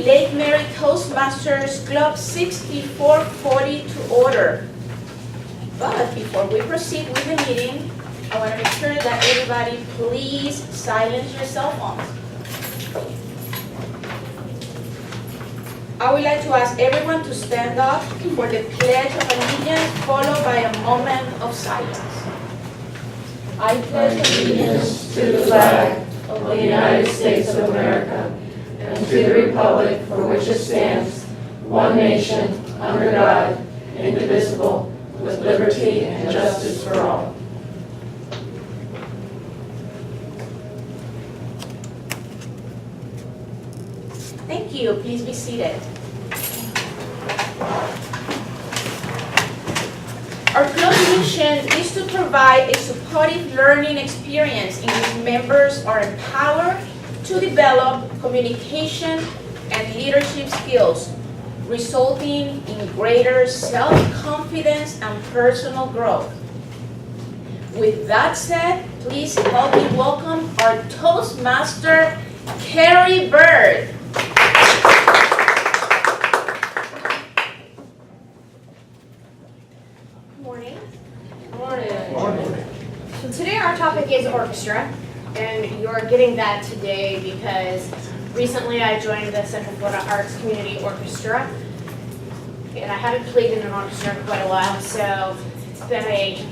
Lake Mary Toastmasters Club 6440 to order. But before we proceed with the meeting, I want to make sure that everybody please silence your cell phones. I would like to ask everyone to stand up for the Pledge of Allegiance, followed by a moment of silence. I pledge allegiance to the flag of the United States of America and to the republic for which it stands, one nation, under God, indivisible, with liberty and justice for all. Thank you. Please be seated. Our club mission is to provide a supportive learning experience in which members are empowered to develop communication and leadership skills, resulting in greater self-confidence and personal growth. With that said, please help me welcome our Toastmaster, Kerri B. Morning. Morning. So today our topic is orchestra, and you're getting that today because recently I joined the Central Florida Arts Community Orchestra, and I haven't played in an orchestra in quite a while, so it's been a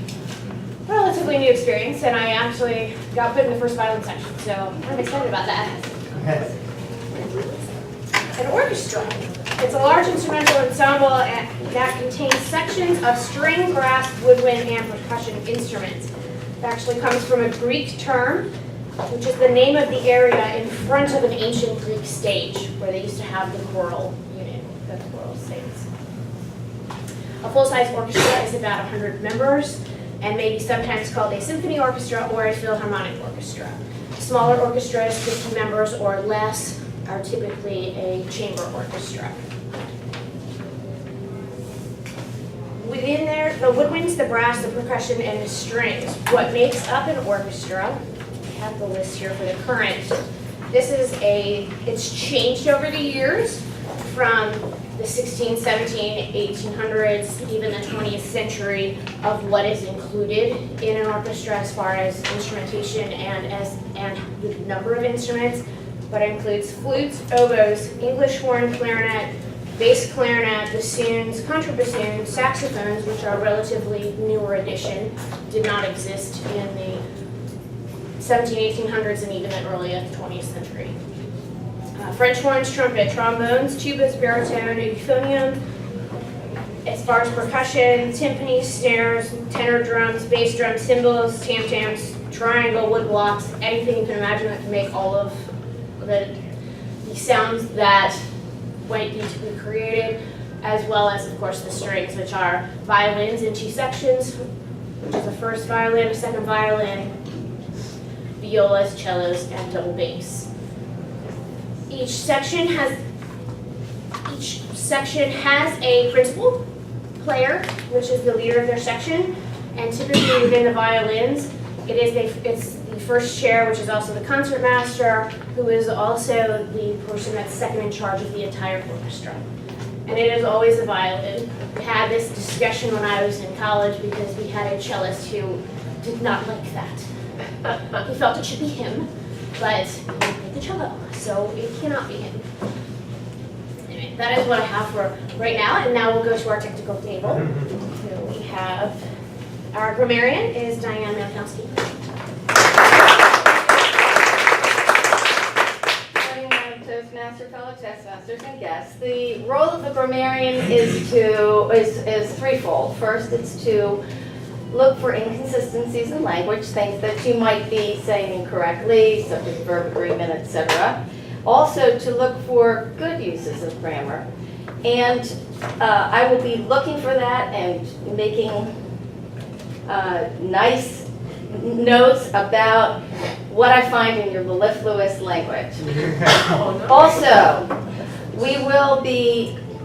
relatively new experience, and I actually got put in the first violin section, so I'm excited about that. An orchestra. It's a large instrumental ensemble that contains sections of string, brass, woodwind, and percussion instruments. It actually comes from a Greek term, which is the name of the area in front of an ancient Greek stage where they used to have the choral unit, the choral sings. A full-size orchestra is about 100 members and may be sometimes called a symphony orchestra or a philharmonic orchestra. Smaller orchestras, 50 members or less, are typically a chamber orchestra. Within there, the woodwinds, the brass, the percussion, and the strings. What makes up an orchestra? I have the list here for the current. It's changed over the years from the 16, 17, 1800s, even the 20th century of what is included in an orchestra as far as instrumentation and the number of instruments. But it includes flutes, oboes, English horn, clarinet, bass clarinet, bassoons, contrabassoons, saxophones, which are a relatively newer addition, did not exist in the 1800s and even the early 20th century. French horns, trumpet, trombones, tubas, baritone, euphonium. As far as percussion, timpani, snares, tenor drums, bass drums, cymbals, tam-tams, triangle, wood blocks, anything you can imagine that can make all of the sounds that might need to be created, as well as, of course, the strings, which are violins in two sections, which is a first violin, a second violin, violas, cellos, and double bass. Each section has a principal player, which is the leader of their section, and typically within the violins, it's the first chair, which is also the concertmaster, who is also the person that's second in charge of the entire orchestra. And it is always a violin. We had this discussion when I was in college because we had a cellist who did not like that. He felt it should be him, but he played the cello, so it cannot be him. Anyway, that is what I have for right now, and now we'll go to our technical table. So we have our grammarian is Diane Milkowski. Toastmaster, fellow Toastmasters, and guests. The role of the grammarian is threefold. First, it's to look for inconsistencies in language, things that you might be saying incorrectly, such as verb agreement, etc. Also, to look for good uses of grammar. And I will be looking for that and making nice notes about what I find in your mellifluous language. Also,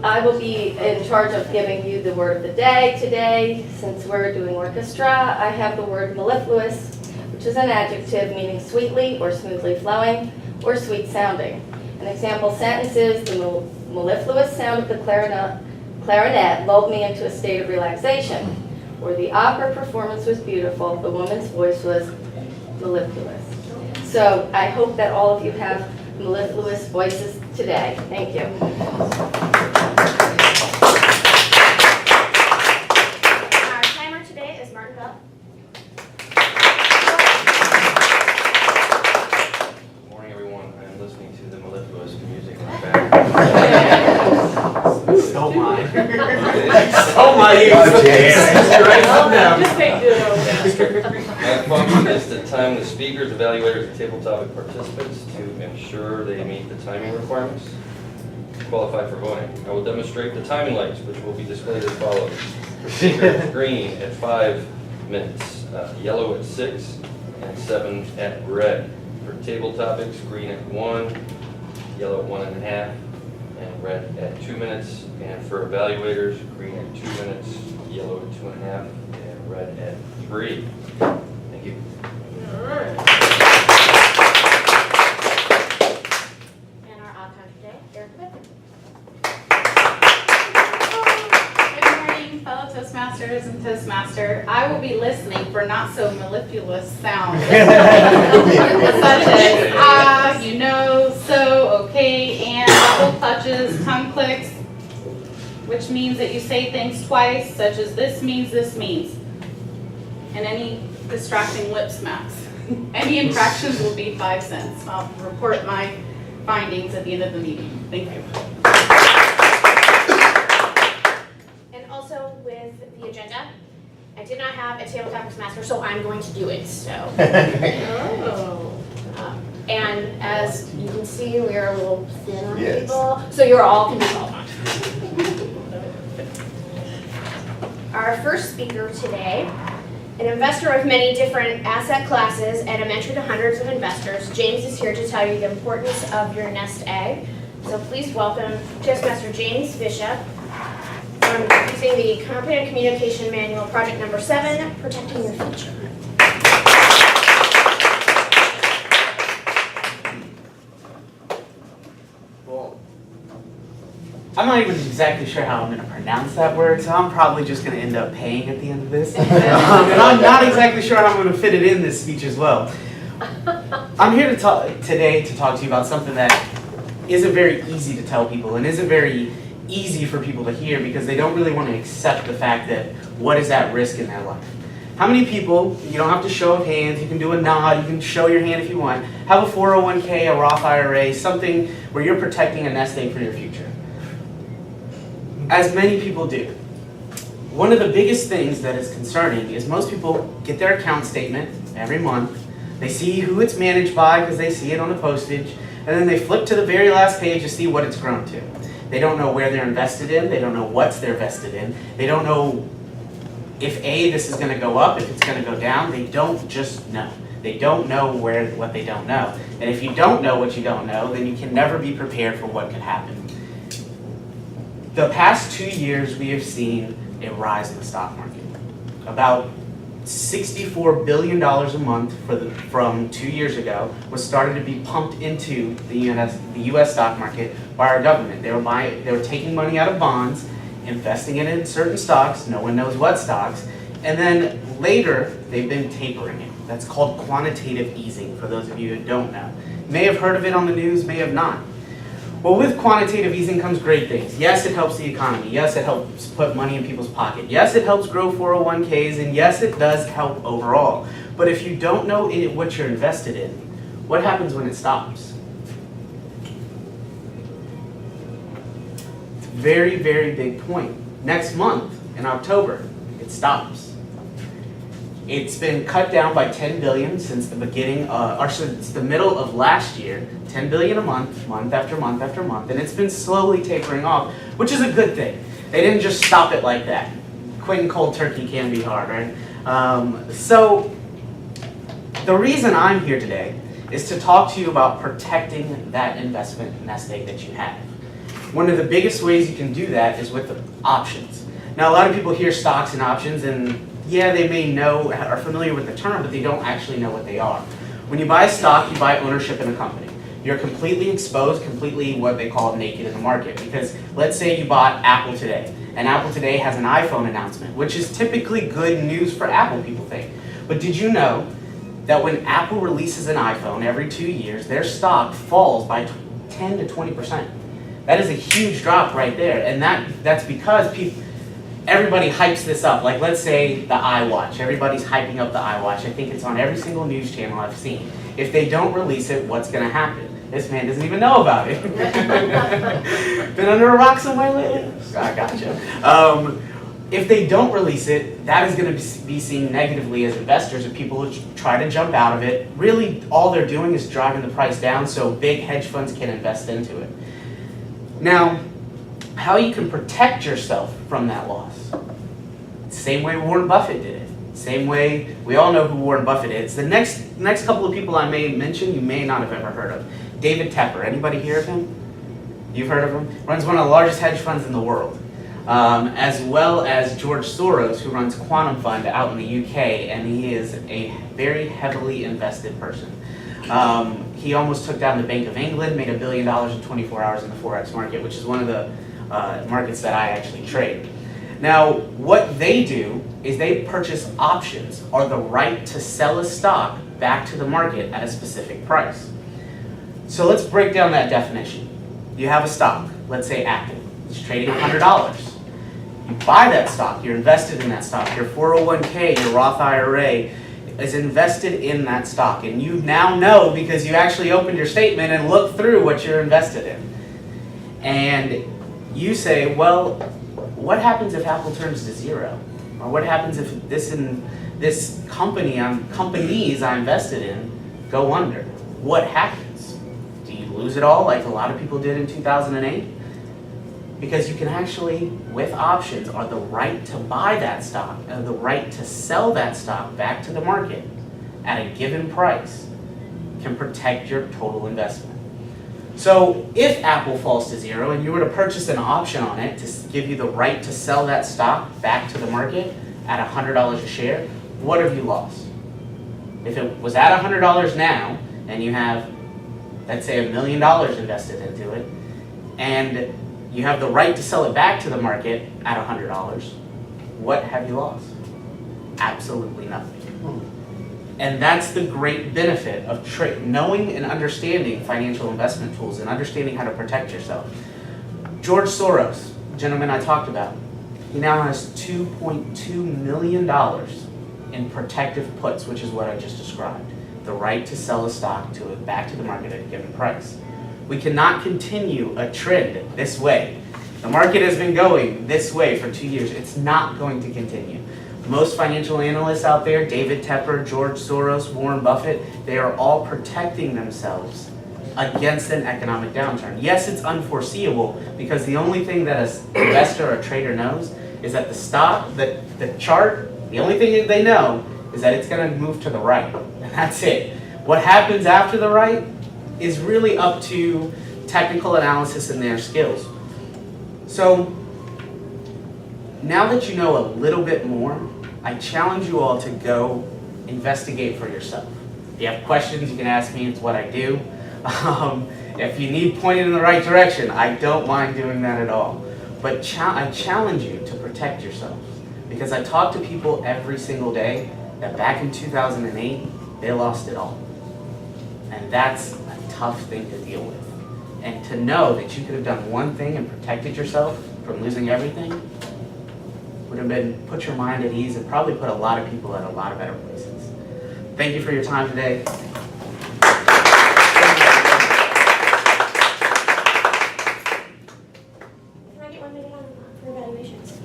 I will be in charge of giving you the word of the day today. Since we're doing orchestra, I have the word mellifluous, which is an adjective meaning sweetly or smoothly flowing or sweet sounding. An example sentence is, the mellifluous sound of the clarinet lulled me into a state of relaxation. Or the opera performance was beautiful, the woman's voice was mellifluous. So I hope that all of you have mellifluous voices today. Thank you. Our timer today is Martin Bell. Good morning, everyone. I am listening to the mellifluous music in the back. So mine. So mine. Just take it. My function is to time the speakers, evaluators, and table topic participants to ensure they meet the timing requirements. Qualified for voting. I will demonstrate the timing lights, which will be displayed as follows. For speakers, green at 5 minutes, yellow at 6, and 7 at red. For table topics, green at 1, yellow at 1.5, and red at 2 minutes. And for evaluators, green at 2 minutes, yellow at 2.5, and red at 3. Thank you. And our outcome today, Eric Smith. Good morning, fellow Toastmasters and Toastmaster. I will be listening for not so mellifluous sounds. Such as, you know, so, okay, and double clutches, tongue clicks, which means that you say things twice, such as this means, and any distracting lip smacks. Any infractions will be 5 cents. I'll report my findings at the end of the meeting. Thank you. And also with the agenda, I did not have a table topics master, so I'm going to do it, so. And as you can see, we are a little thin on Yes. people, so you're all can be called on. Our first speaker today, an investor of many different asset classes and a mentor to hundreds of investors, James is here to tell you the importance of your nest egg. So please welcome Toastmaster James Bishop from using the Competent Communication Manual, project number 7, Protecting Your Future. Well, I'm not even exactly sure how I'm going to pronounce that word, so I'm probably just going to end up paying at the end of this. And I'm not exactly sure how I'm going to fit it in this speech as well. I'm here today to talk to you about something that isn't very easy to tell people and isn't very easy for people to hear because they don't really want to accept the fact that what is at risk in their life. How many people, you don't have to show of hands, you can do a nod, you can show your hand if you want, have a 401k, a Roth IRA, something where you're protecting a nest egg for your future? As many people do. One of the biggest things that is concerning is most people get their account statement every month, they see who it's managed by because they see it on the postage, and then they flip to the very last page to see what it's grown to. They don't know where they're invested in, they don't know what's they're vested in, they don't know if this is going to go up, if it's going to go down. They don't just know. They don't know what they don't know. And if you don't know what you don't know, then you can never be prepared for what could happen. The past 2 years, we have seen a rise in the stock market. About $64 billion a month from 2 years ago was started to be pumped into the U.S. stock market by our government. They were taking money out of bonds, investing it in certain stocks, no one knows what stocks, and then later they've been tapering it. That's called quantitative easing, for those of you who don't know. May have heard of it on the news, may have not. Well, with quantitative easing comes great things. Yes, it helps the economy. Yes, it helps put money in people's pocket. Yes, it helps grow 401ks, and yes, it does help overall. But if you don't know what you're invested in, what happens when it stops? It's a very, very big point. Next month, in October, it stops. It's been cut down by $10 billion since the beginning, since the middle of last year. $10 billion a month, month after month after month, and it's been slowly tapering off, which is a good thing. They didn't just stop it like that. Quitting cold turkey can be hard, right? So the reason I'm here today is to talk to you about protecting that investment nest egg that you have. One of the biggest ways you can do that is with the options. Now, a lot of people hear stocks and options, and yeah, they may know, are familiar with the term, but they don't actually know what they are. When you buy a stock, you buy ownership in a company. You're completely exposed, completely what they call naked in the market. Because let's say you bought Apple today, and Apple today has an iPhone announcement, which is typically good news for Apple, people think. But did you know that when Apple releases an iPhone every 2 years, their stock falls by 10 to 20%? That is a huge drop right there, and that's because everybody hypes this up. Like, let's say the iWatch. Everybody's hyping up the iWatch. I think it's on every single news channel I've seen. If they don't release it, what's going to happen? This man doesn't even know about it. Been under a rock somewhere lately? I gotcha. If they don't release it, that is going to be seen negatively as investors, and people who try to jump out of it. Really, all they're doing is driving the price down so big hedge funds can invest into it. Now, how you can protect yourself from that loss? Same way Warren Buffett did it. Same way, we all know who Warren Buffett is. The next couple of people I may mention, you may not have ever heard of. David Tepper, anybody hear of him? You've heard of him? Runs one of the largest hedge funds in the world. As well as George Soros, who runs Quantum Fund out in the UK, and he is a very heavily invested person. He almost took down the Bank of England, made $1 billion in 24 hours in the Forex market, which is one of the markets that I actually trade. Now, what they do is they purchase options, or the right to sell a stock back to the market at a specific price. So let's break down that definition. You have a stock, let's say Apple. It's trading $100. You buy that stock, you're invested in that stock. Your 401k, your Roth IRA is invested in that stock. And you now know because you actually opened your statement and looked through what you're invested in. And you say, well, what happens if Apple turns to zero? Or what happens if this companies I invested in go under? What happens? Do you lose it all like a lot of people did in 2008? Because you can actually, with options, or the right to buy that stock, and the right to sell that stock back to the market at a given price, can protect your total investment. So if Apple falls to zero and you were to purchase an option on it to give you the right to sell that stock back to the market at $100 a share, what have you lost? If it was at $100 now, and you have, let's say, $1 million invested into it, and you have the right to sell it back to the market at $100, what have you lost? Absolutely nothing. And that's the great benefit of knowing and understanding financial investment tools and understanding how to protect yourself. George Soros, the gentleman I talked about, he now has $2.2 million in protective puts, which is what I just described. The right to sell a stock back to the market at a given price. We cannot continue a trend this way. The market has been going this way for 2 years. It's not going to continue. Most financial analysts out there, David Tepper, George Soros, Warren Buffett, they are all protecting themselves against an economic downturn. Yes, it's unforeseeable because the only thing that an investor or trader knows is that the stock, the chart, the only thing that they know is that it's going to move to the right, and that's it. What happens after the right is really up to technical analysis and their skills. So now that you know a little bit more, I challenge you all to go investigate for yourself. If you have questions, you can ask me. It's what I do. If you need pointed in the right direction, I don't mind doing that at all. But I challenge you to protect yourselves, because I talk to people every single day that back in 2008, they lost it all. And that's a tough thing to deal with. And to know that you could have done one thing and protected yourself from losing everything would have been put your mind at ease and probably put a lot of people at a lot of better places. Thank you for your time today. Can I get 1 minute for evaluations?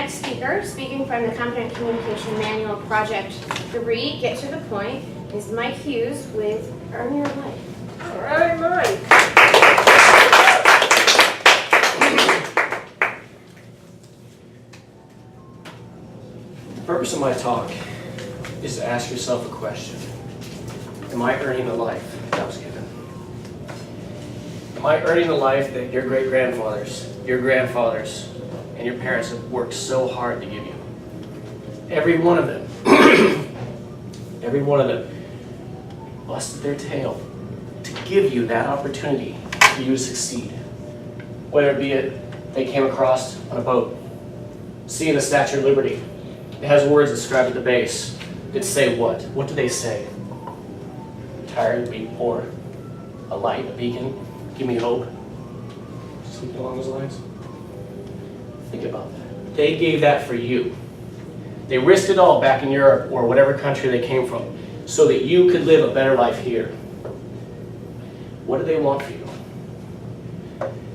next speaker, speaking from the Competent Communication Manual Project 3, Get to the Point, is Mike Hughes with Earn Your Life. All right, Mike. The purpose of my talk is to ask yourself a question. Am I earning the life that I was given? Am I earning the life that your great-grandfathers, your grandfathers, and your parents have worked so hard to give you? Every one of them, every one of them busted their tail to give you that opportunity for you to succeed. Whether it be they came across on a boat, seeing the Statue of Liberty. It has words inscribed at the base that say what? What do they say? Tired, weak, poor, a light, a beacon, give me hope. Something along those lines. Think about that. They gave that for you. They risked it all back in Europe or whatever country they came from so that you could live a better life here. What do they want for you?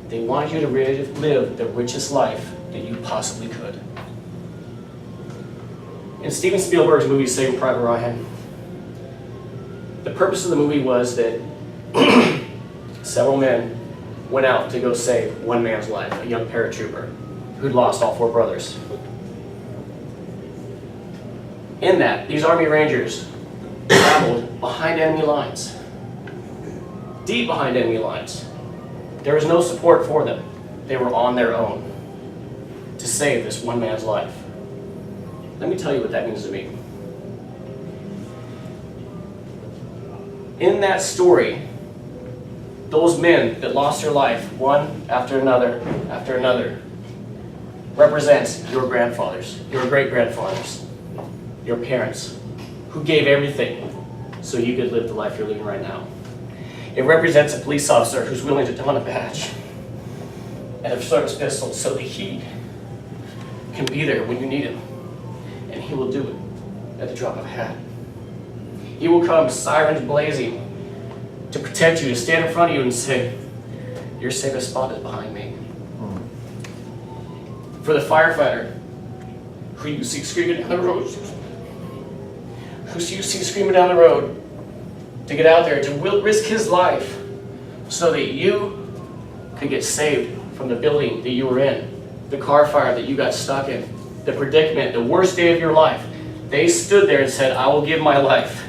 They want you to live the richest life that you possibly could. In Steven Spielberg's movie Saving Private Ryan, the purpose of the movie was that several men went out to go save one man's life, a young paratrooper who'd lost all 4 brothers. In that, these Army Rangers traveled behind enemy lines, deep behind enemy lines. There was no support for them. They were on their own to save this one man's life. Let me tell you what that means to me. In that story, those men that lost their life, one after another, represents your grandfathers, your great-grandfathers, your parents, who gave everything so you could live the life you're living right now. It represents a police officer who's willing to don a badge and a service pistol so that he can be there when you need him. And he will do it at the drop of a hat. He will come sirens blazing to protect you, to stand in front of you and say, your safest spot is behind me. For the firefighter who you see screaming down the road, to get out there, to risk his life so that you could get saved from the building that you were in, the car fire that you got stuck in, the predicament, the worst day of your life. They stood there and said, I will give my life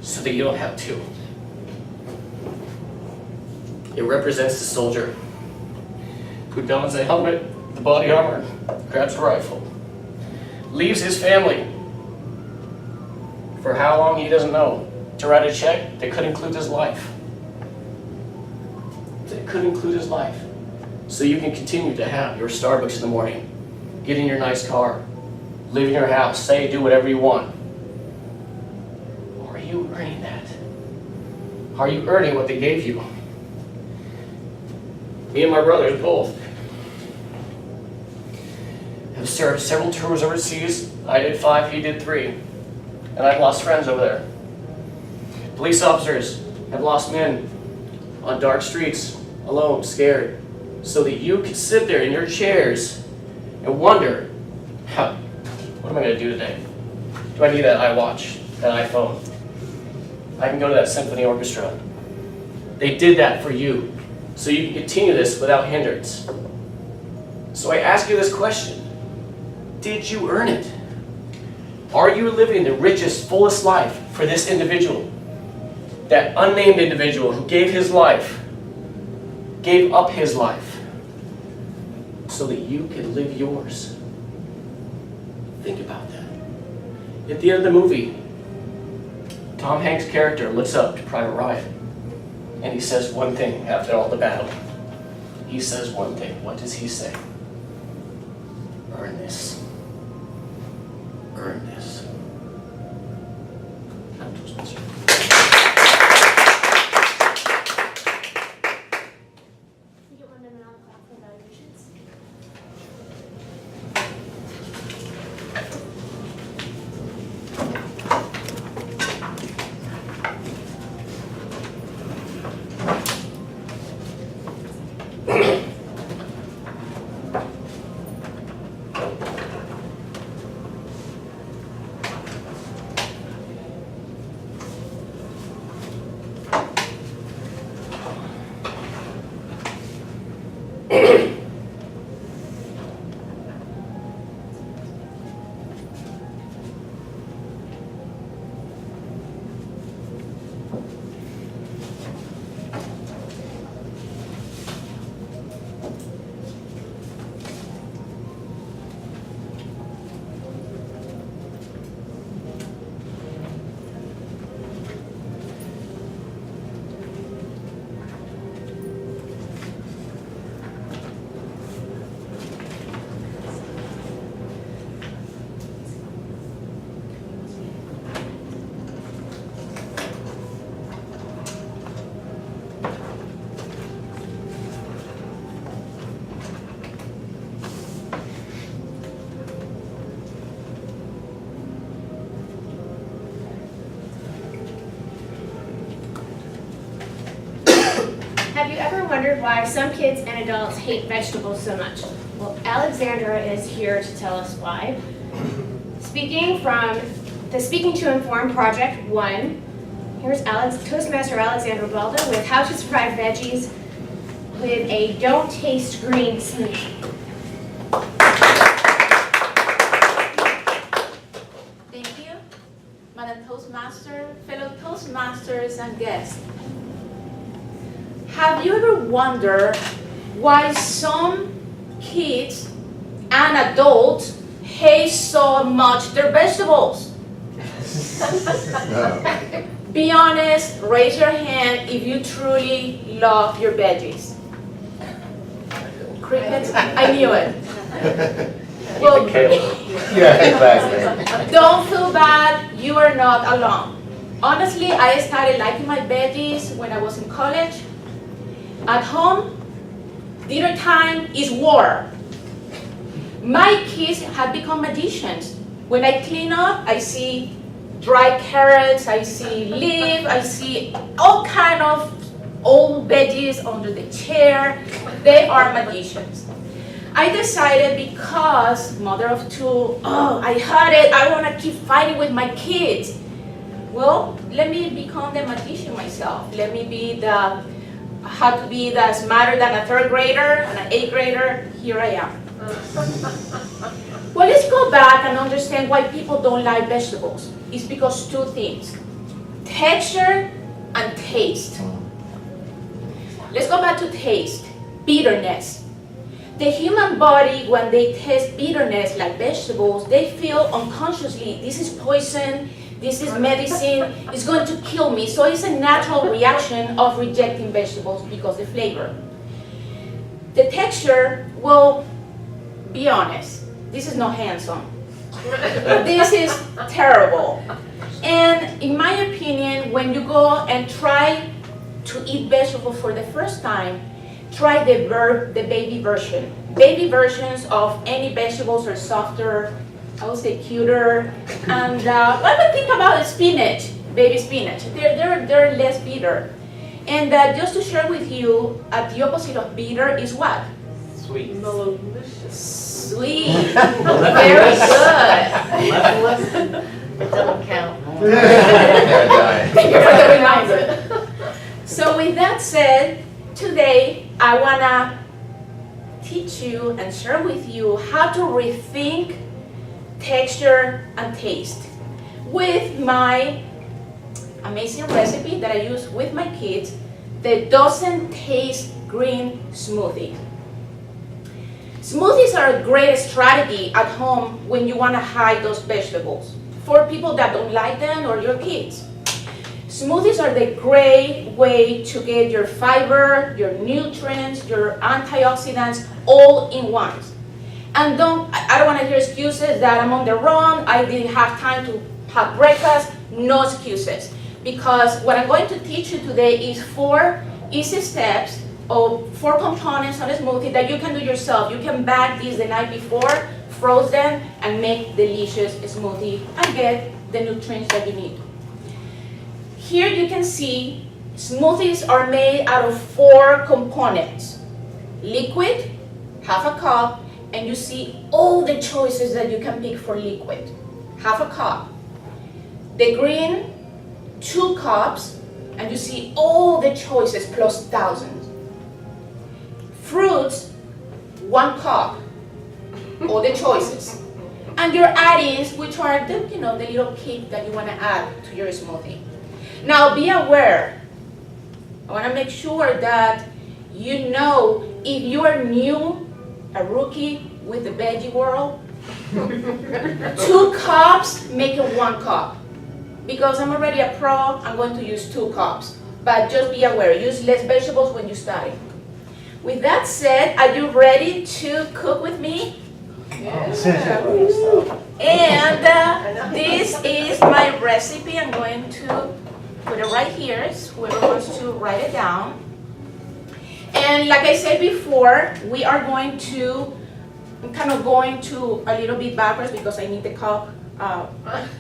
so that you don't have to. It represents the soldier who dons a helmet, the body armor, grabs a rifle, leaves his family for how long he doesn't know, to write a check that could include his life. That could include his life. So you can continue to have your Starbucks in the morning, get in your nice car, live in your house, say, do whatever you want. Are you earning that? Are you earning what they gave you? Me and my brothers both have served several tours overseas. I did 5, he did 3. And I've lost friends over there. Police officers have lost men on dark streets, alone, scared, so that you can sit there in your chairs and wonder, what am I going to do today? Do I need that iWatch, that iPhone? I can go to that symphony orchestra. They did that for you, so you can continue this without hindrance. So I ask you this question. Did you earn it? Are you living the richest, fullest life for this individual? That unnamed individual who gave his life, gave up his life, so that you can live yours. Think about that. At the end of the movie, Tom Hanks' character looks up to Private Ryan, and he says one thing after all the battle. He says one thing. What does he say? Earn this. Earn this. I'm Toastmaster. You get 1 minute on the clock for evaluations. why some kids and adults hate vegetables so much. Well, Alexandra is here to tell us why. Speaking from the Speaking to Inform Project 1, here's Toastmaster Alexandra Balda with How to Survive Veggies with a Don't Taste Green smoothie. Thank you, Madam Toastmaster, fellow Toastmasters and guests. Have you ever wondered why some kids and adults hate so much their vegetables? Be honest, raise your hand if you truly love your veggies. Crickets? I knew it. Well, Yeah, exactly. don't feel bad, you are not alone. Honestly, I started liking my veggies when I was in college. At home, dinner time is war. My kids have become magicians. When I clean up, I see dry carrots, I see leaf, I see all kind of old veggies under the chair. They are magicians. I decided, because mother of two, I had it, I want to keep fighting with my kids. Well, let me become the magician myself. Let me be how to be smarter than a third grader and an eighth grader. Here I am. Well, let's go back and understand why people don't like vegetables. It's because two things: texture and taste. Let's go back to taste. Bitterness. The human body, when they taste bitterness like vegetables, they feel unconsciously, this is poison, this is medicine, it's going to kill me. So it's a natural reaction of rejecting vegetables because of the flavor. The texture, well, be honest, this is not handsome. This is terrible. And in my opinion, when you go and try to eat vegetables for the first time, try the baby version. Baby versions of any vegetables are softer, I would say cuter. And what do you think about spinach, baby spinach? They're less bitter. And just to share with you, the opposite of bitter is what? Sweet. Sweet. Very good. It doesn't count. Thank you for the reminder. So with that said, today I want to teach you and share with you how to rethink texture and taste with my amazing recipe that I use with my kids, the Doesn't Taste Green Smoothie. Smoothies are a great strategy at home when you want to hide those vegetables, for people that don't like them or your kids. Smoothies are the great way to get your fiber, your nutrients, your antioxidants all in one. And I don't want to hear excuses that I'm on the run, I didn't have time to have breakfast. No excuses. Because what I'm going to teach you today is 4 easy steps of 4 components of a smoothie that you can do yourself. You can bag these the night before, froze them, and make delicious smoothie and get the nutrients that you need. Here you can see smoothies are made out of 4 components. Liquid, half a cup, and you see all the choices that you can pick for liquid. Half a cup. The green, 2 cups, and you see all the choices plus thousands. Fruits, 1 cup, all the choices. And your add-ins, which are the little kick that you want to add to your smoothie. Now be aware, I want to make sure that you know if you are new, a rookie with the veggie world, 2 cups, make it 1 cup. Because I'm already a pro, I'm going to use 2 cups. But just be aware, use less vegetables when you start. With that said, are you ready to cook with me? Yes. And this is my recipe. I'm going to put it right here, so whoever wants to write it down. And like I said before, we are going to, I'm kind of going to a little bit backwards because I need the cup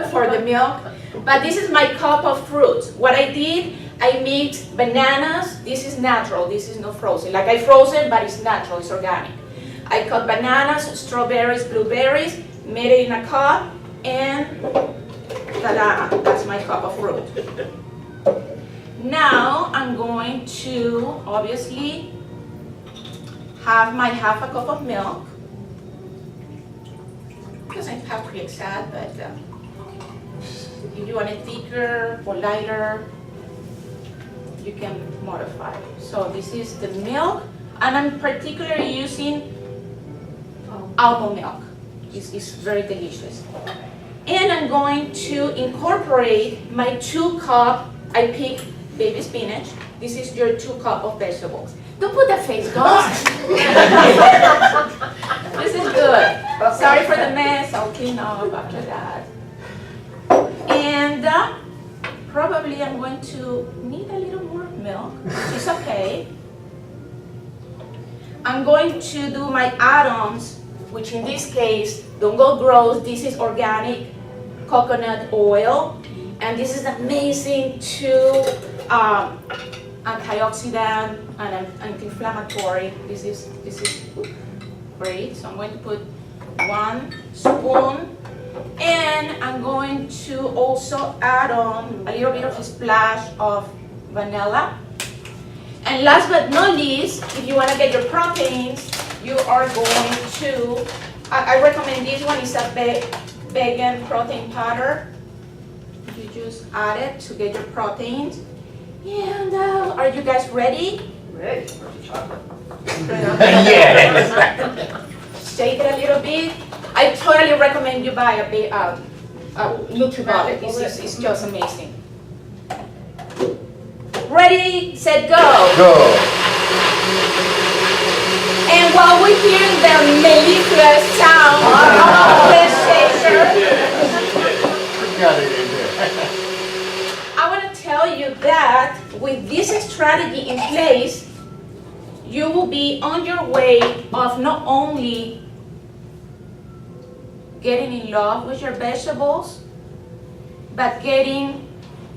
for the milk. But this is my cup of fruits. What I did, I mix bananas. This is natural. This is not frozen. Like I frozen, but it's natural. It's organic. I cut bananas, strawberries, blueberries, made it in a cup, and ta-da! That's my cup of fruit. Now I'm going to obviously have my half a cup of milk. Because I'm pancreas sad, but if you want it thicker or lighter, you can modify. So this is the milk, and I'm particularly using almond milk. It's very delicious. And I'm going to incorporate my 2 cup, I pick baby spinach. This is your 2 cup of vegetables. Don't put that face, Gus. This is good. Sorry for the mess, I'll clean up after that. And probably I'm going to need a little more milk, which is okay. I'm going to do my add-ons, which in this case, don't go gross, this is organic coconut oil. And this is amazing to antioxidant and anti-inflammatory. This is great. So I'm going to put 1 spoon, and I'm going to also add on a little bit of a splash of vanilla. And last but not least, if you want to get your proteins, you are going to, I recommend this one, is a vegan protein powder. You just add it to get your proteins. And are you guys ready? Ready. Yeah. Shake it a little bit. I totally recommend you buy a NutriBullet. It's just amazing. Ready, set, go. Go. And while we're hearing the mellifluous sound of the shaker, Got it in there. I want to tell you that with this strategy in place, you will be on your way of not only getting in love with your vegetables, but getting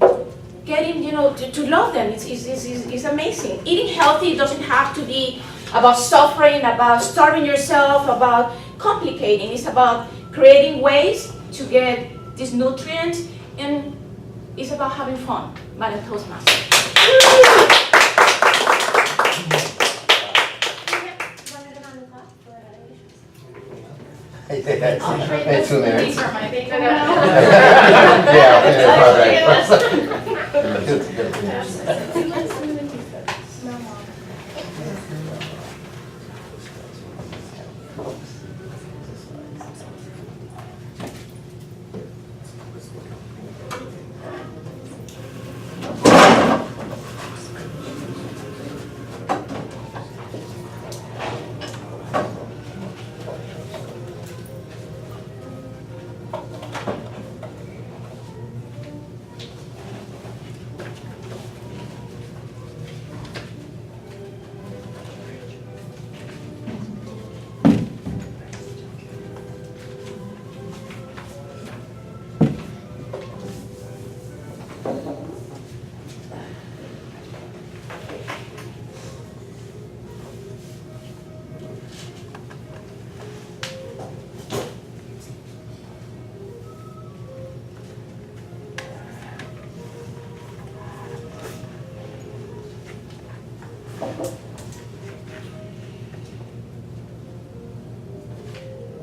to love them. It's amazing. Eating healthy doesn't have to be about suffering, about starving yourself, about complicating. It's about creating ways to get these nutrients, and it's about having fun. Madam Toastmaster. It's in there. These are my favorite. Yeah, it's good.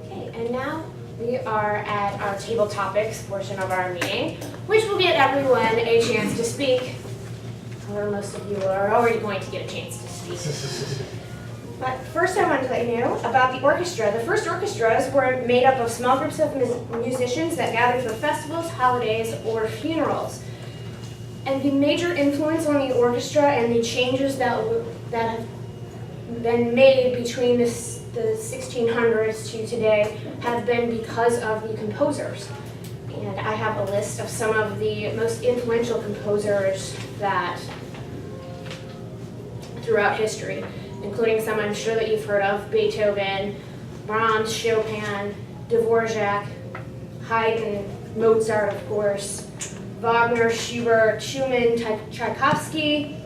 Okay, and now we are at our table topics portion of our meeting, which will give everyone a chance to speak. However, most of you are already going to get a chance to speak. But first I wanted to let you know about the orchestra. The first orchestras were made up of small groups of musicians that gathered for festivals, holidays, or funerals. And the major influence on the orchestra and the changes that have been made between the 1600s to today have been because of the composers. And I have a list of some of the most influential composers that throughout history, including some I'm sure that you've heard of: Beethoven, Brahms, Chopin, Dvorak, Haydn, Mozart, of course, Wagner, Schubert, Schumann, Tchaikovsky,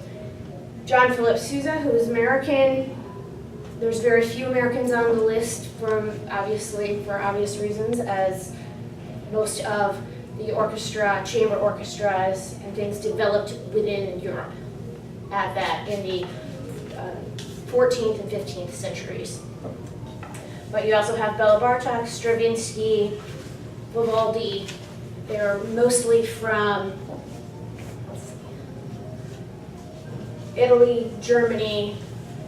John Philip Sousa, who is American. There's very few Americans on the list for obvious reasons, as most of the orchestra, chamber orchestras and things developed within Europe in the 14th and 15th centuries. But you also have Bela Bartok, Stravinsky, Vivaldi. They're mostly from Italy, Germany,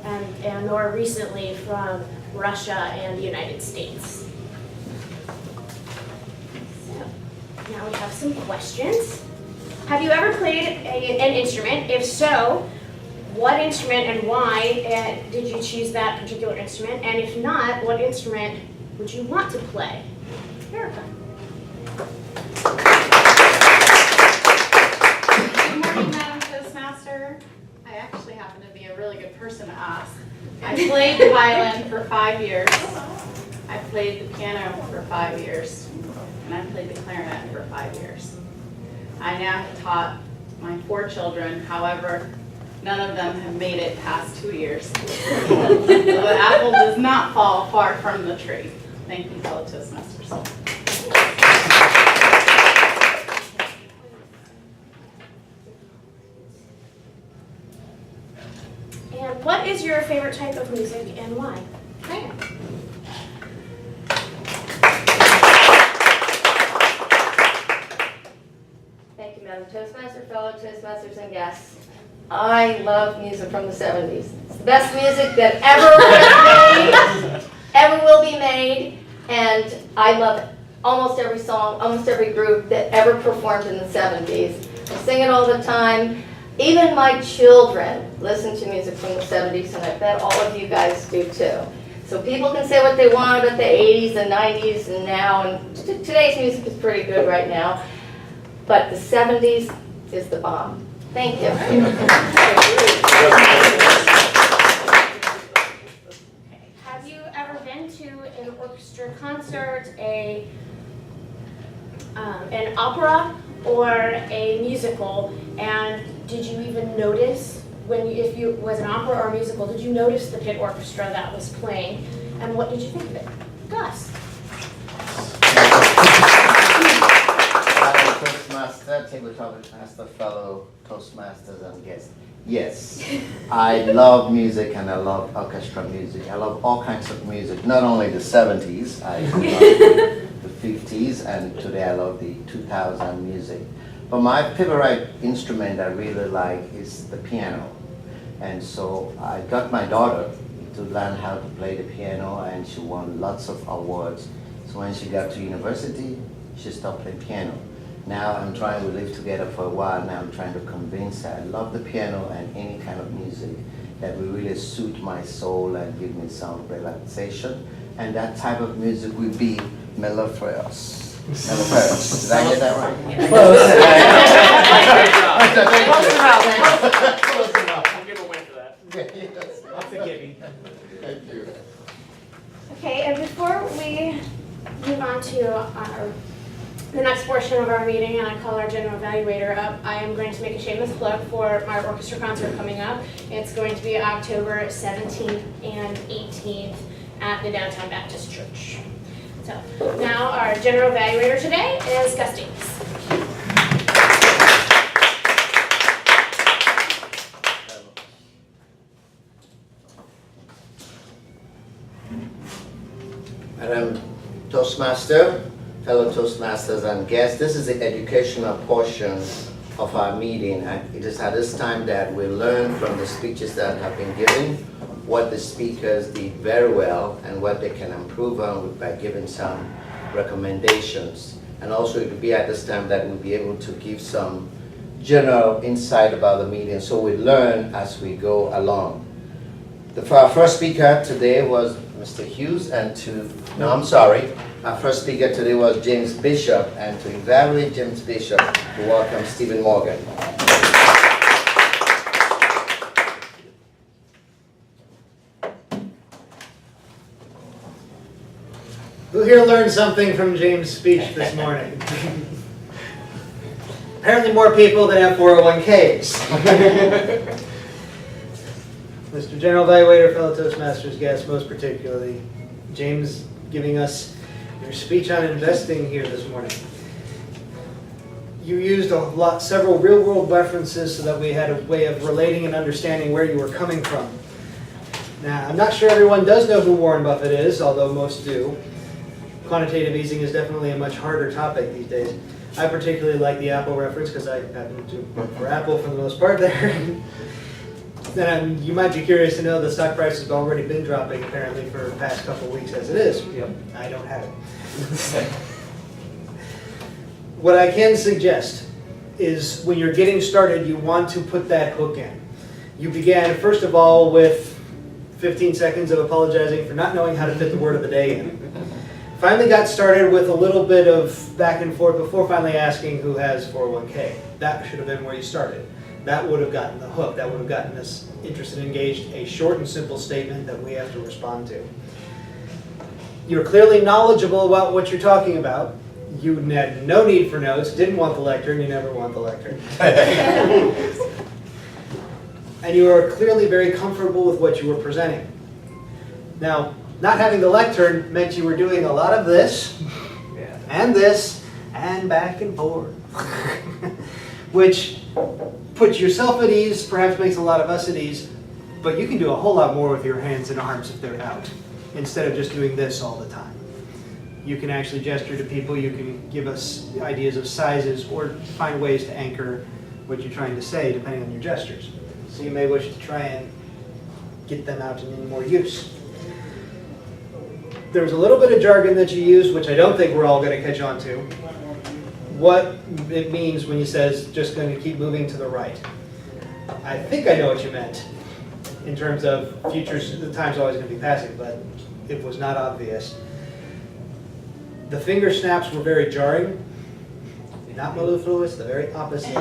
and more recently from Russia and the United States. So now we have some questions. Have you ever played an instrument? If so, what instrument and why did you choose that particular instrument? And if not, what instrument would you want to play? Erica. Good morning, Madam Toastmaster. I actually happen to be a really good person to ask. I played the violin for 5 years. I played the piano for 5 years. And I played the clarinet for 5 years. I now have taught my 4 children, however, none of them have made it past 2 years. So the apple does not fall far from the tree. Thank you, fellow Toastmasters. And what is your favorite type of music and why? Okay. Thank you, Madam Toastmaster, fellow Toastmasters, and guests. I love music from the 70s. It's the best music that ever was made, ever will be made, and I love almost every song, almost every group that ever performed in the 70s. I sing it all the time. Even my children listen to music from the 70s, and I bet all of you guys do too. So people can say what they want about the 80s and 90s and now, and today's music is pretty good right now, but the 70s is the bomb. Thank you. Have you ever been to an orchestra concert, an opera, or a musical, and did you even notice if you was an opera or a musical, did you notice the pit orchestra that was playing, and what did you think of it? Gus. Toastmaster, tabletop master, fellow Toastmasters and guests. Yes, I love music and I love orchestra music. I love all kinds of music, not only the 70s, I love the 50s, and today I love the 2000 music. But my favorite instrument I really like is the piano. And so I got my daughter to learn how to play the piano, and she won lots of awards. So when she got to university, she stopped playing piano. Now we live together for a while, now I'm trying to convince her. I love the piano and any kind of music that will really suit my soul and give me some relaxation. And that type of music will be mellifluous. Mellifluous. Did I get that right? Close enough. We'll give a win for that. Yes. Lots of giving. Thank you. Okay, and before we move on to the next portion of our meeting, and I call our general evaluator up, I am going to make a shameless plug for my orchestra concert coming up. It's going to be October 17th and 18th at the Downtown Baptist Church. So now our general evaluator today is Gus D. Madam Toastmaster, fellow Toastmasters and guests, this is the educational portion of our meeting, and it is at this time that we learn from the speeches that have been given what the speakers did very well and what they can improve on by giving some recommendations. And also it will be at this time that we'll be able to give some general insight about the meeting, so we learn as we go along. Our first speaker today was Mr. Hughes, and our first speaker today was James Bishop, and to evaluate James Bishop, we welcome Stephen Morgan. Who here learned something from James' speech this morning? Apparently more people than have 401ks. Mr. General Evaluator, fellow Toastmasters guests, most particularly, James giving us your speech on investing here this morning. You used several real-world references so that we had a way of relating and understanding where you were coming from. Now, I'm not sure everyone does know who Warren Buffett is, although most do. Quantitative easing is definitely a much harder topic these days. I particularly like the Apple reference because I happen to work for Apple for the most part there. Then you might be curious to know the stock price has already been dropping apparently for the past couple of weeks as it is. Yep. I don't have it. What I can suggest is when you're getting started, you want to put that hook in. You began, first of all, with 15 seconds of apologizing for not knowing how to fit the word of the day in. Finally got started with a little bit of back and forth before finally asking who has 401k. That should have been where you started. That would have gotten the hook. That would have gotten us interested and engaged. A short and simple statement that we have to respond to. You're clearly knowledgeable about what you're talking about. You had no need for notes, didn't want the lectern, you never want the lectern. And you are clearly very comfortable with what you were presenting. Now, not having the lectern meant you were doing a lot of this, and back and forth. Which puts yourself at ease, perhaps makes a lot of us at ease, but you can do a whole lot more with your hands and arms if they're out, instead of just doing this all the time. You can actually gesture to people, you can give us ideas of sizes, or find ways to anchor what you're trying to say depending on your gestures. So you may wish to try and get them out in more use. There's a little bit of jargon that you use, which I don't think we're all going to catch on to. What it means when he says, just going to keep moving to the right. I think I know what you meant in terms of futures, the time's always going to be passing, but it was not obvious. The finger snaps were very jarring. Not mellifluous, the very opposite.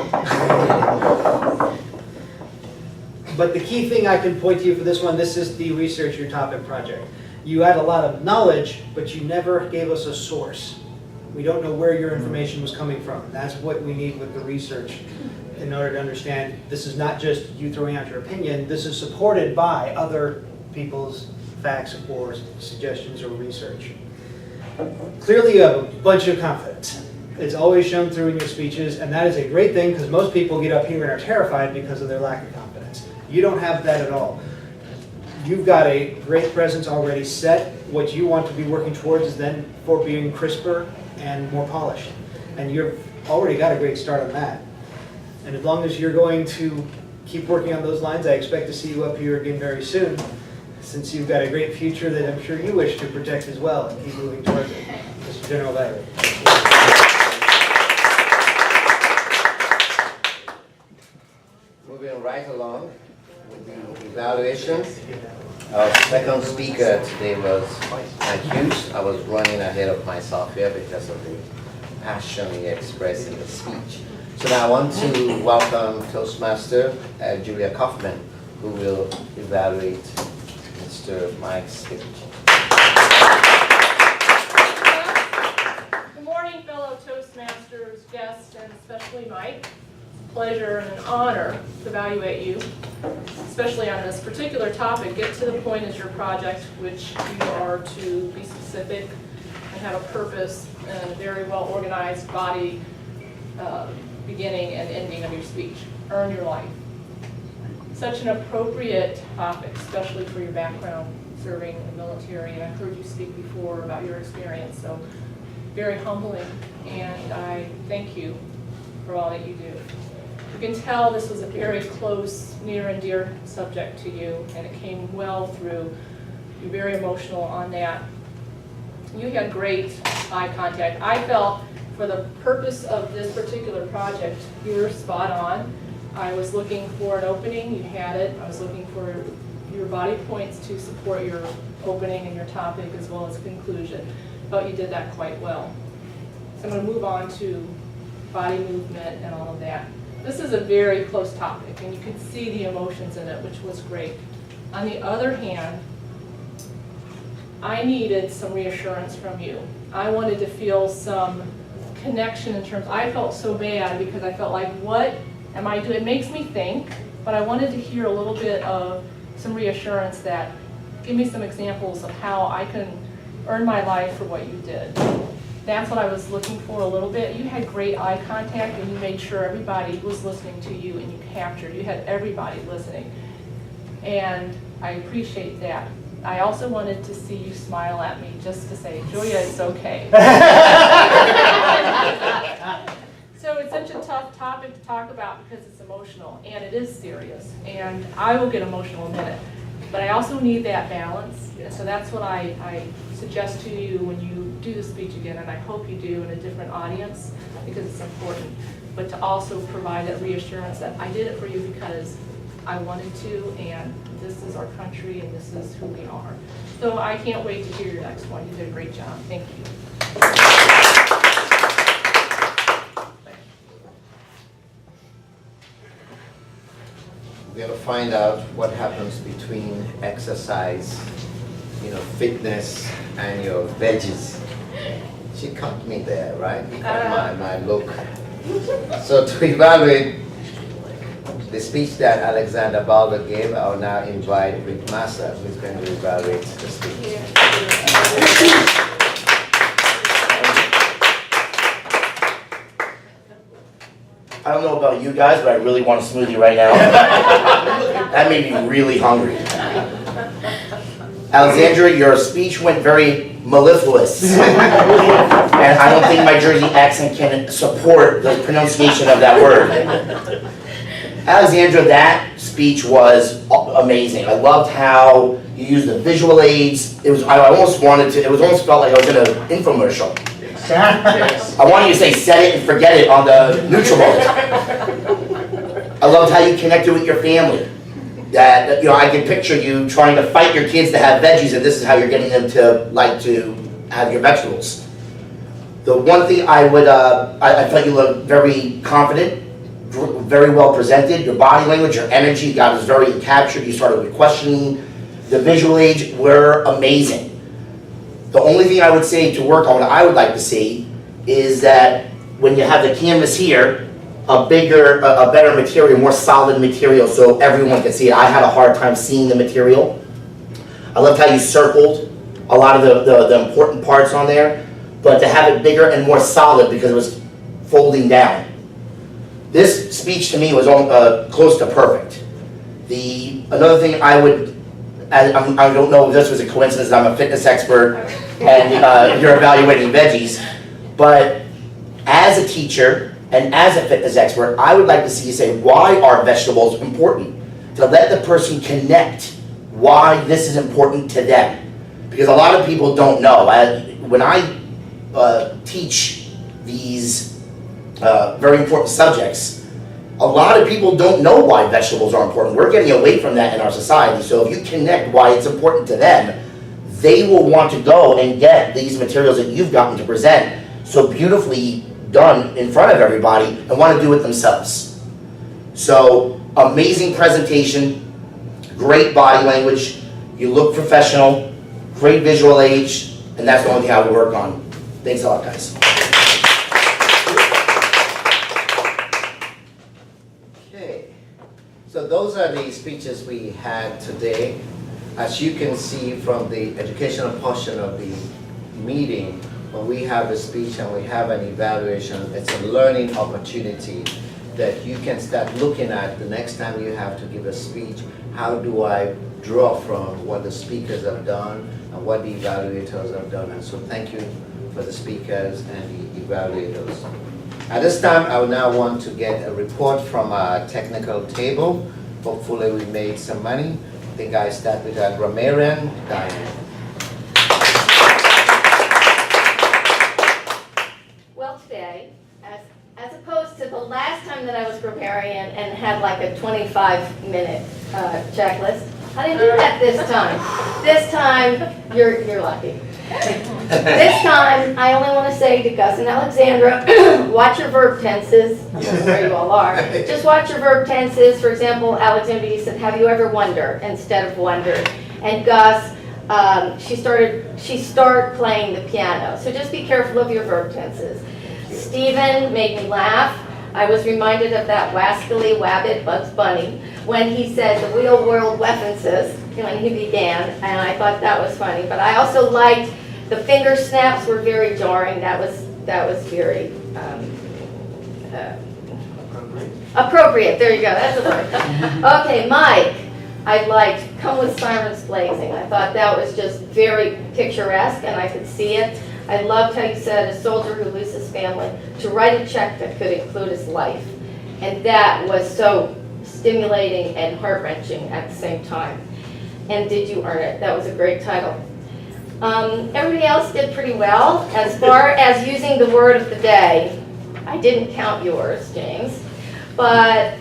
But the key thing I can point to you for this one, this is the research your topic project. You had a lot of knowledge, but you never gave us a source. We don't know where your information was coming from. That's what we need with the research in order to understand this is not just you throwing out your opinion, this is supported by other people's facts or suggestions or research. Clearly you have a bunch of confidence. It's always shown through in your speeches, and that is a great thing because most people get up here and are terrified because of their lack of confidence. You don't have that at all. You've got a great presence already set. What you want to be working towards is then for being crisper and more polished. And you've already got a great start on that. And as long as you're going to keep working on those lines, I expect to see you up here again very soon, since you've got a great future that I'm sure you wish to protect as well and keep moving towards it. Mr. General Evaluator. Moving right along with the evaluation. Our second speaker today was accused. I was running ahead of myself here because of the passion he expressed in the speech. So now I want to welcome Toastmaster Julia Kaufman, who will evaluate Mr. Mike's speech. Good morning, fellow Toastmasters, guests, and especially Mike. Pleasure and an honor to evaluate you, especially on this particular topic. Get to the point is your project, which you are to be specific and have a purpose and a very well organized body beginning and ending of your speech. Earn your life. Such an appropriate topic, especially for your background serving in the military, and I've heard you speak before about your experience, so very humbling, and I thank you for all that you do. You can tell this was a very close, near and dear subject to you, and it came well through. You're very emotional on that. You had great eye contact. I felt for the purpose of this particular project, you were spot on. I was looking for an opening, you had it. I was looking for your body points to support your opening and your topic as well as conclusion. But you did that quite well. So I'm going to move on to body movement and all of that. This is a very close topic, and you could see the emotions in it, which was great. On the other hand, I needed some reassurance from you. I wanted to feel some connection in terms, I felt so bad because I felt like, what am I doing? It makes me think, but I wanted to hear a little bit of some reassurance that, give me some examples of how I can earn my life for what you did. That's what I was looking for a little bit. You had great eye contact and you made sure everybody was listening to you and you captured. You had everybody listening. And I appreciate that. I also wanted to see you smile at me just to say, Julia, it's okay. So it's such a tough topic to talk about because it's emotional and it is serious. And I will get emotional in a minute. But I also need that balance. So that's what I suggest to you when you do the speech again, and I hope you do in a different audience because it's important. But to also provide that reassurance that I did it for you because I wanted to, and this is our country, and this is who we are. So I can't wait to hear your next one. You did a great job. Thank you. We're going to find out what happens between exercise, fitness, and your veggies. She caught me there, right? You caught my look. So to evaluate the speech that Alexandra Balder gave, I will now invite Rick Massa, who's going to evaluate the speech. I don't know about you guys, but I really want a smoothie right now. That made me really hungry. Alexandra, your speech went very mellifluous. And I don't think my Jersey accent can support the pronunciation of that word. Alexandra, that speech was amazing. I loved how you used the visual aids. I almost felt like I was in an infomercial. I wanted you to say set it and forget it on the NutriMalt. I loved how you connected with your family. That I can picture you trying to fight your kids to have veggies, and this is how you're getting them to like to have your vegetables. The one thing I thought you looked very confident, very well presented. Your body language, your energy, God was very captured. You started with questioning. The visual aids were amazing. The only thing I would say to work on, what I would like to see, is that when you have the canvas here, a better material, more solid material, so everyone can see it. I had a hard time seeing the material. I loved how you circled a lot of the important parts on there, but to have it bigger and more solid because it was folding down. This speech to me was close to perfect. Another thing I don't know if this was a coincidence, I'm a fitness expert and you're evaluating veggies, but as a teacher and as a fitness expert, I would like to see you say, why are vegetables important? To let the person connect why this is important to them. Because a lot of people don't know. When I teach these very important subjects, a lot of people don't know why vegetables are important. We're getting away from that in our society. So if you connect why it's important to them, they will want to go and get these materials that you've gotten to present so beautifully done in front of everybody and want to do it themselves. So amazing presentation, great body language, you look professional, great visual aids, and that's the only thing I would work on. Thanks a lot, guys. So those are the speeches we had today. As you can see from the educational portion of the meeting, when we have a speech and we have an evaluation, it's a learning opportunity that you can start looking at the next time you have to give a speech. How do I draw from what the speakers have done and what the evaluators have done? And so thank you for the speakers and the evaluators. At this time, I would now want to get a report from our technical table. Hopefully we made some money. I think I start with our grammarian, Diane. Well, today, as opposed to the last time that I was grammarian and had like a 25-minute checklist, I didn't do that this time. This time, you're lucky. This time, I only want to say to Gus and Alexandra, watch your verb tenses. I don't know where you all are. Just watch your verb tenses. For example, Alexandra, you said, have you ever wondered instead of wondered? And Gus, she started playing the piano. So just be careful of your verb tenses. Stephen made me laugh. I was reminded of that wascally wabbit Bugs Bunny when he said the real world references when he began, and I thought that was funny. But I also liked the finger snaps were very jarring. That was very appropriate. There you go. That's a word. Okay, Mike. I liked Come With Sirens Blazing. I thought that was just very picturesque, and I could see it. I loved how you said a soldier who loses family to write a check that could include his life. And that was so stimulating and heart-wrenching at the same time. And Did You Earn It? That was a great title. Everybody else did pretty well. As far as using the word of the day, I didn't count yours, James, but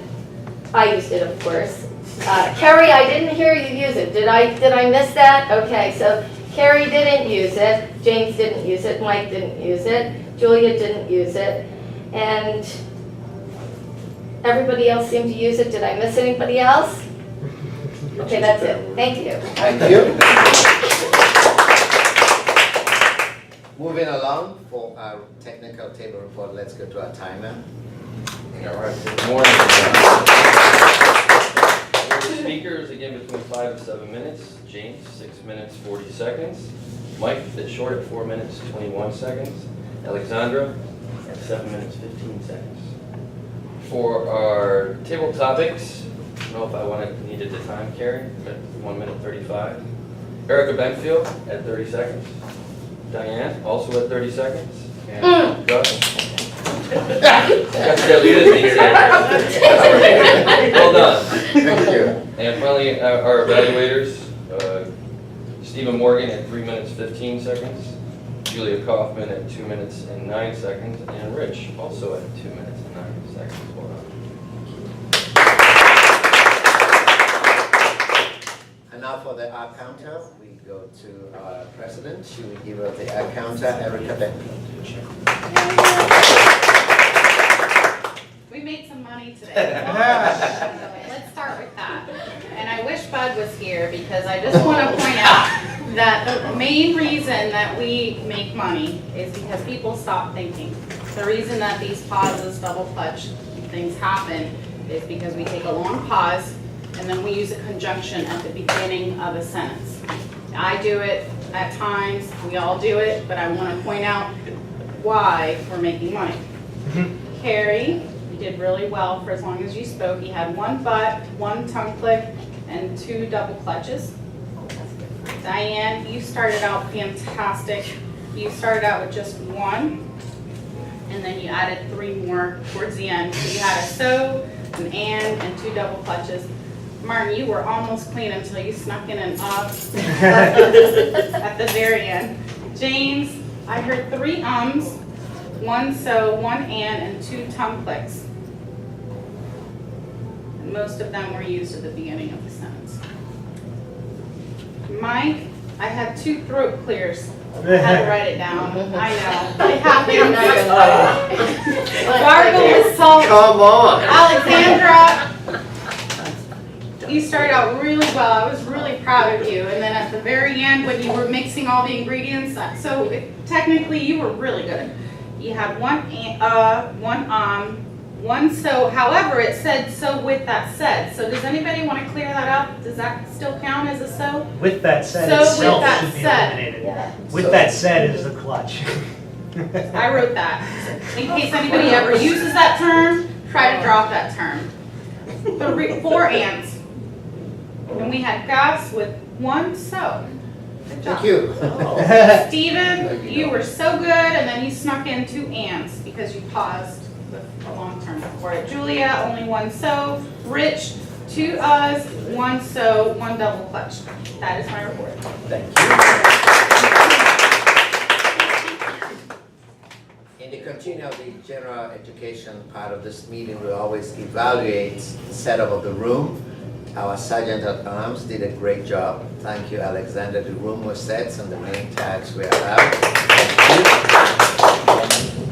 I used it, of course. Kerri, I didn't hear you use it. Did I miss that? Okay, so Kerri didn't use it, James didn't use it, Mike didn't use it, Julia didn't use it, and everybody else seemed to use it. Did I miss anybody else? Okay, that's it. Thank you. Thank you. Moving along for our technical table report, let's go to our timer. All right, good morning. Speakers, again, between 5 and 7 minutes. James, 6 minutes, 40 seconds. Mike, a bit short at 4 minutes, 21 seconds. Alexandra, at 7 minutes, 15 seconds. For our table topics, I don't know if I needed the time, Kerri, but 1 minute 35. Erica Benfield at 30 seconds. Diane, also at 30 seconds. And Gus. Well done. Thank you. And finally, our evaluators, Stephen Morgan at 3 minutes 15 seconds, Julia Kaufman at 2 minutes and 9 seconds, and Rich also at 2 minutes and 9 seconds. Well done. And now for the art counter, we go to our president. She will give us the art counter, Erica Benfield. We made some money today. Let's start with that. And I wish Bud was here because I just want to point out that the main reason that we make money is because people stop thinking. The reason that these pauses, double clutch things happen is because we take a long pause and then we use a conjunction at the beginning of a sentence. I do it at times, we all do it, but I want to point out why we're making money. Kerri, you did really well for as long as you spoke. You had 1 but, 1 tongue click, and 2 double clutches. Diane, you started out fantastic. You started out with just 1, and then you added 3 more towards the end. So you had a so, an and 2 double clutches. Martin, you were almost clean until you snuck in an at the very end. James, I heard 3 ums, 1 so, 1 and 2 tongue clicks. And most of them were used at the beginning of the sentence. Mike, I had 2 throat clears. I had to write it down. I know. It happened. Gargle with salt. Come on. Alexandra, you started out really well. I was really proud of you. And then at the very end, when you were mixing all the ingredients, so technically you were really good. You had 1 1 so. However, it said so with that said. So does anybody want to clear that up? Does that still count as a so? With that said, So with itself that should be said. eliminated. Yeah. With that said is the clutch. I wrote that. In case anybody ever uses that term, try to drop that term. 4 ands. And we had Gus with 1 so. Good job. Thank you. Stephen, you were so good, and then you snuck in 2 ands because you paused with a long term before it. Julia, only 1 so. Rich, 2 uhs, 1 so, 1 double clutch. That is my report. Thank you. In the continuing of the general education part of this meeting, we always evaluate the setup of the room. Our Sergeant at Arms did a great job. Thank you, Alexandra. The room was set and the name tags were out.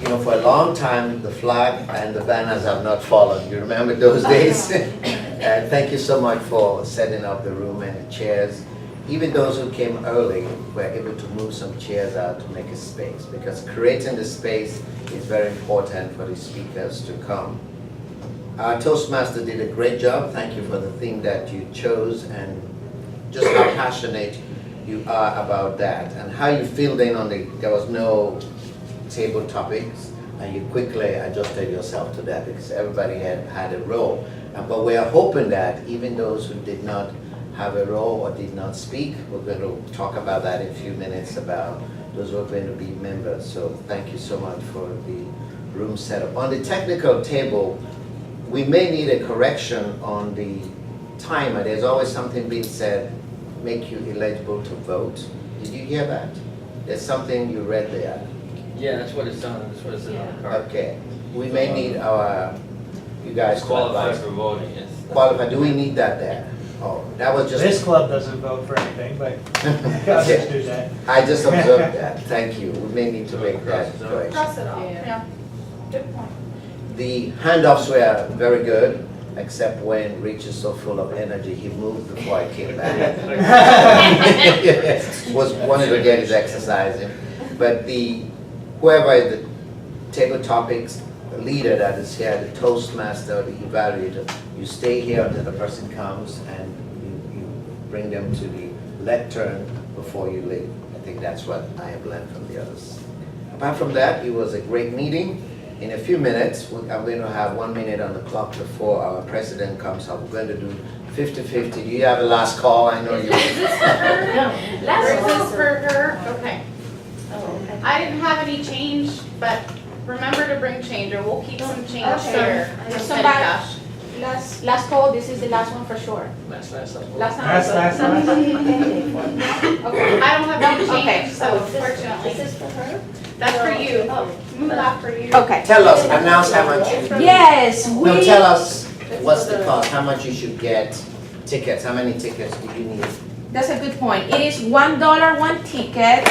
You know, for a long time, the flag and the banners have not fallen. You remember those days? Thank you so much for setting up the room and the chairs. even those who came early were able to move some chairs out to make a space, because creating the space is very important for the speakers to come. Our Toastmaster did a great job. Thank you for the theme that you chose and just how passionate you are about that and how you filled in on there was no table topics and you quickly adjusted yourself to that because everybody had a role. But we are hoping that even those who did not have a role or did not speak, we're going to talk about that in a few minutes about those who are going to be members. So thank you so much for the room setup. On the technical table, we may need a correction on the timer. There's always something being said, make you eligible to vote. Did you hear that? There's something you read there. Yeah, that's what it's on, that's what it says on the card. Okay. We may need you guys to Qualify advise. for voting, yes. Qualify, do we need that there? Oh, that was just. This club doesn't vote for anything, but others do that. I just observed that, thank you. We may need to make that correction. Cross it off, yeah. Good point. The handoffs were very good, except when Rich is so full of energy, he moved before I came back. Wanted to get his exercise in. But whoever is the table topics leader that is here, the Toastmaster, the Evaluator, you stay here until the person comes and you bring them to the lectern before you leave. I think that's what I have learned from the others. Apart from that, it was a great meeting. In a few minutes, I'm going to have 1 minute on the clock before our president comes up. We're going to do 50-50. Do you have a last call? I know you. Last call for her, okay. I didn't have any change, but remember to bring change, or we'll keep some change here. Okay. Some petty cash. Last call, this is the last one for sure. Last Last. Okay, I don't have any Okay. change, so fortunately. This is for her? That's for you. Move after you. Okay. Tell us, announce how much. Yes, No, tell us what's the cost, how much you should get tickets, how many tickets do you need? That's a good point. It is $1 one ticket,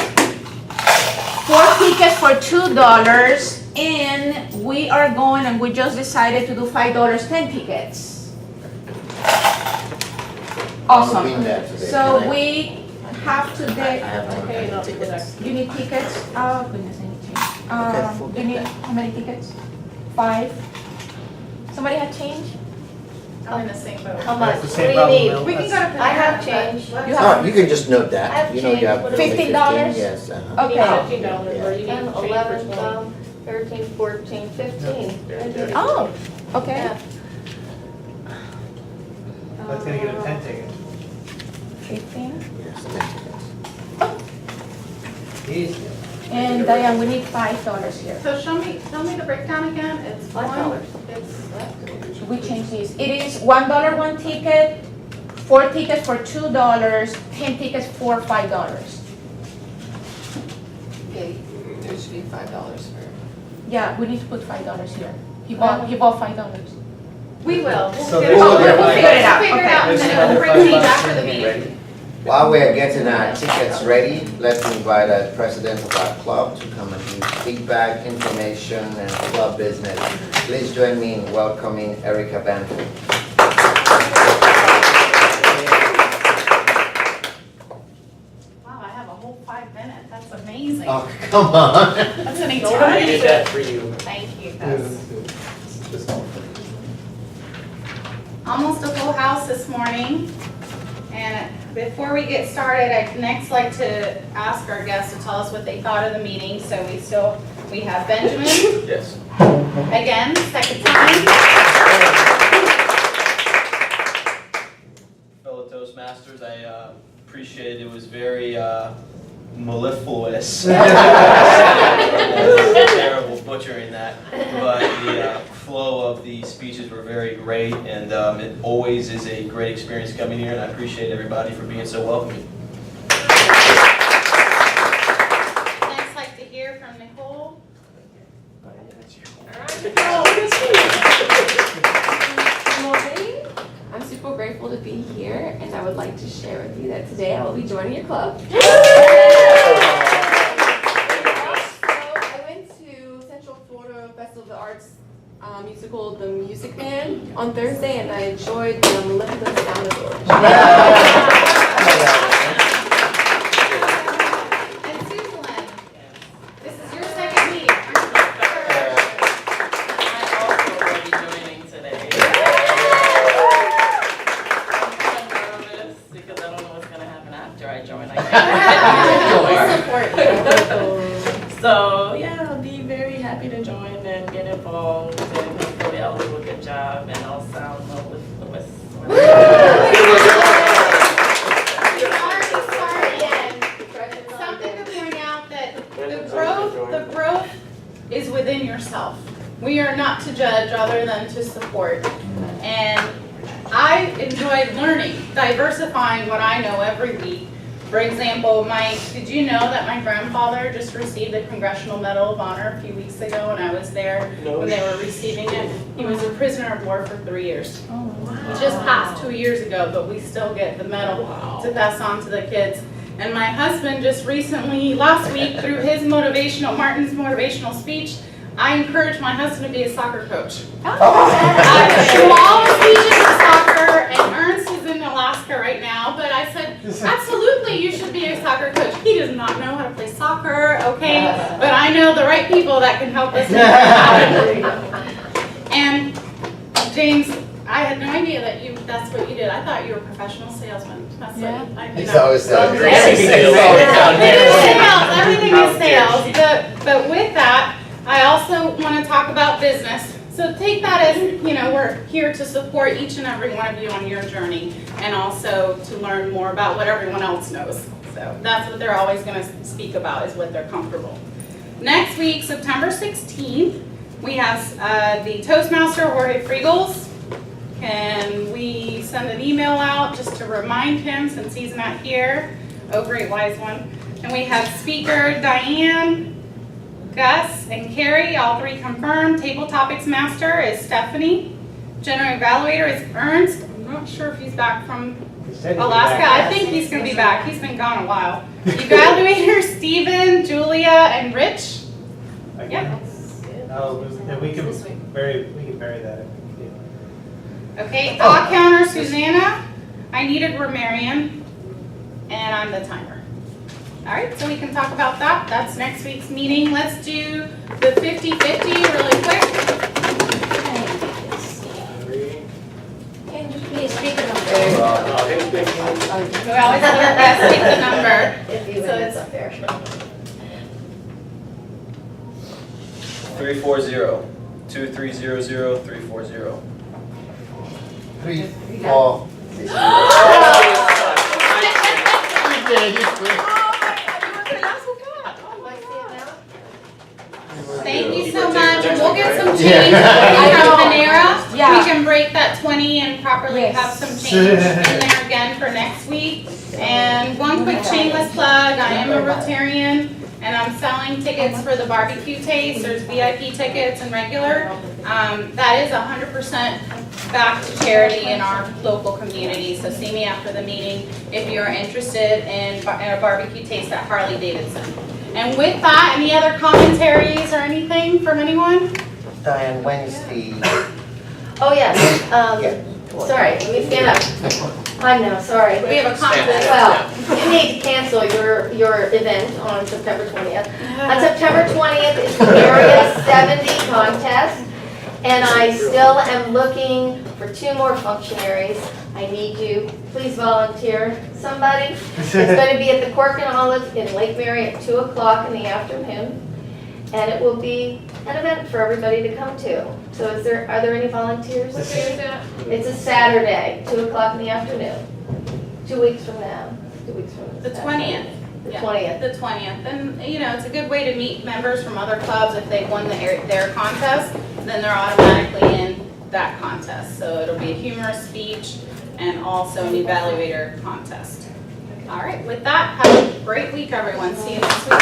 4 tickets for $2, and we are going and we just decided to do $5, 10 tickets. I've been Awesome. there today. So Can I- we have to I get, have to Okay, get not people tickets. you need tickets? Oh goodness, I need change. Okay, You need, how many tickets? 5? Somebody have change? I'm in the same boat. How much? That's the What same do you problem, need? Mel. We can go to Panera. I have but- change. You No, have you can just note I that, have you know, you have. change. only $15? Yes, You Okay. need $15, or you need 10, change for 11, 20. 12, 13, 14, 15. Oh, okay. Yeah. That's gonna get a 10 ticket. 15. Yes, 10 tickets. Easy. And Diane, we need $5 here. So show me the breakdown again. It's $5. It's, We change these. It is $1 one ticket, 4 tickets for $2, 10 tickets for $5. Okay, there should be $5 for. Yeah, we need to put $5 here. He bought $5. we will. So We'll there's- we'll figure it out. We'll figure it out, and There's then we'll bring another change $5 after the to be meeting. ready. While we're getting our tickets ready, let's invite our president of our club to come and give feedback, information, and club business. Please join me in welcoming Erica Banfield. Wow, I have a whole 5 minutes. That's amazing. Oh, come on. That's an I eternity. did that for you. Thank you, Gus. Almost a full house this morning. And before we get started, I'd next like to ask our guests to tell us what they thought of the meeting. So we have Benjamin, Yes. again, second time. Fellow Toastmasters, I appreciate it was very mellifluous. Terrible butchering that, but the flow of the speeches were very great, and it always is a great experience coming here, and I appreciate everybody for being so welcoming. Next, like to hear from Nicole. Good morning. I'm super grateful to be here, and I would like to share with you that today I will be joining your club. So I went to Central Florida Festival of the Arts musical, The Music Man, on Thursday, and I enjoyed the mellifluous sound of the orchestra. So yeah, I'll be very happy to join and get involved, and hopefully I'll do a good job and I'll sound mellifluous. Something to point out that the growth is within yourself. We are not to judge other than to support. And I enjoy learning, diversifying what I know every week. For example, did you know that my grandfather just received the Congressional Medal of Honor a few weeks ago, and I was there when they were receiving it? He was a prisoner of war for 3 years. He just passed 2 years ago, but we still get the medal to pass on to the kids. And my husband just recently, last week, through his Martin's motivational speech, I encouraged my husband to be a soccer coach. All the speeches of soccer, and Ernst is in Alaska right now, but I said, absolutely, you should be a soccer coach. He does not know how to play soccer, okay? But I know the right people that can help us make that happen. And James, I had no idea that that's what you did. I thought you were a professional salesman. That's what It's always everything is sales. But with that, I also want to talk about business. So take that as, we're here to support each and every one of you on your journey, and also to learn more about what everyone else knows. So that's what they're always going to speak about, is what they're comfortable. Next week, September 16th, we have the Toastmaster, Jorge Friegels. Can we send an email out just to remind him, since he's not here? Oh, great, wise one. And we have speaker Diane, Gus, and Kerri, all three confirmed. Table Topics Master is Stephanie. General Evaluator is Ernst. I'm not sure if he's back from Alaska. I think he's going to be back. He's been gone a while. Evaluator, Steven, Julia, and Rich. Yep. And we can bury that. Okay, thought counter, Susanna. I needed Ramarian, and I'm the timer. All right, so we can talk about that. That's next week's meeting. Let's do the 50-50 really quick. Can you please speak the We always do our best to pick the number. If you win, it's unfair. 340, 2300, 340. 3, 4, 6. Thank you so much. We'll get some change from Panera. We can break that 20 and properly have some change in there again for next week. And one quick shameless plug, I am a Rotarian, and I'm selling tickets for the barbecue taste. There's VIP tickets and regular. That is 100% back to charity in our local community. So see me after the meeting if you're interested in a barbecue taste at Harley Davidson. And with that, any other commentaries or anything from anyone? Diane, when is the... Oh, yes. Sorry, let me stand up. I know, sorry. We have a contest. Well, you need to cancel your event on September 20th. On September 20th is the Area 70 contest, and I still am looking for 2 more functionaries. I need you. Please volunteer somebody. It's going to be at the Cork and Olive in Lake Mary at 2 o'clock in the afternoon, and it will be an event for everybody to come to. So are there any volunteers? What day is that? It's a Saturday, 2 o'clock in the afternoon. 2 weeks from now. 2 weeks from The 20th. The Yeah, 20th. The 20th. And, it's a good way to meet members from other clubs. If they won their contest, then they're automatically in that contest. So it'll be a humorous speech and also an evaluator contest. All right, with that, have a great week, everyone. See you next week.